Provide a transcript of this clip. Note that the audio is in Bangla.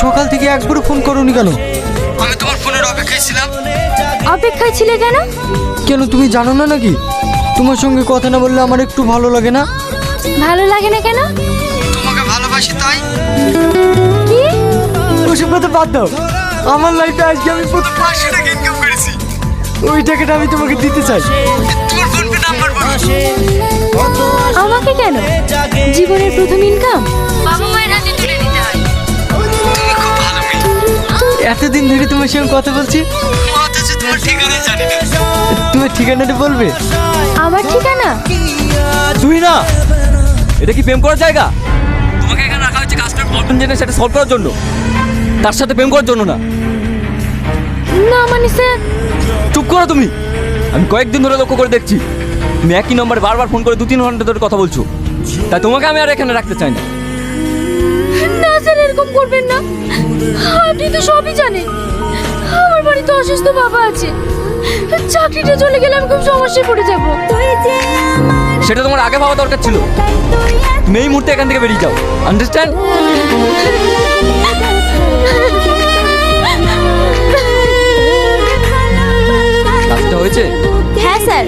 সকাল থেকে একবারও ফোন করোনি কেন? আমি তোমার ফোনের অপেক্ষায় ছিলাম। অপেক্ষায় ছিলে কেন? কেন তুমি জানো না নাকি তোমার সঙ্গে কথা না বললে আমার একটু ভালো লাগে না? ভালো লাগে না কেন? তোমাকে ভালোবাসি তাই। কি? ওসব কথা বাদ দাও। আমার লাইফে আজকে আমি প্রথম 500 টাকা ইনকাম করেছি। ওই টাকাটা আমি তোমাকে দিতে চাই। তোমার ফোন পে নাম্বার বলো। আমাকে কেন? জীবনের প্রথম ইনকাম বাবা মায়ের হাতে তুলে দিতে হয়। তুমি খুব ভালো মেয়ে। এতদিন ধরে তোমার সঙ্গে কথা বলছি অথচ তোমার ঠিকানা জানি না। তোমার ঠিকানাটা বলবে? আমার ঠিকানা? তুই না, এটা কি প্রেম করার জায়গা? তোমাকে এখানে রাখা হয়েছে কাস্টমার প্রবলেম জেনে সেটা সলভ করার জন্য, তার সাথে প্রেম করার জন্য না। না মানে স্যার। চুপ করো তুমি। আমি কয়েকদিন ধরে লক্ষ্য করে দেখছি তুমি একই নম্বরে বারবার ফোন করে 2-3 ঘন্টা ধরে কথা বলছো। তাই তোমাকে আমি আর এখানে রাখতে চাই না। না স্যার, এরকম করবেন না। আপনি তো সবই জানেন। আমার বাড়িতে অসুস্থ বাবা আছে। চাকরিটা চলে গেলে আমি খুব সমস্যায় পড়ে যাব। সেটা তোমার আগে ভাবা দরকার ছিল। তুমি এই মুহূর্তে এখান থেকে বেরিয়ে যাও, আন্ডারস্ট্যান্ড? কাজটা হয়েছে? হ্যাঁ স্যার।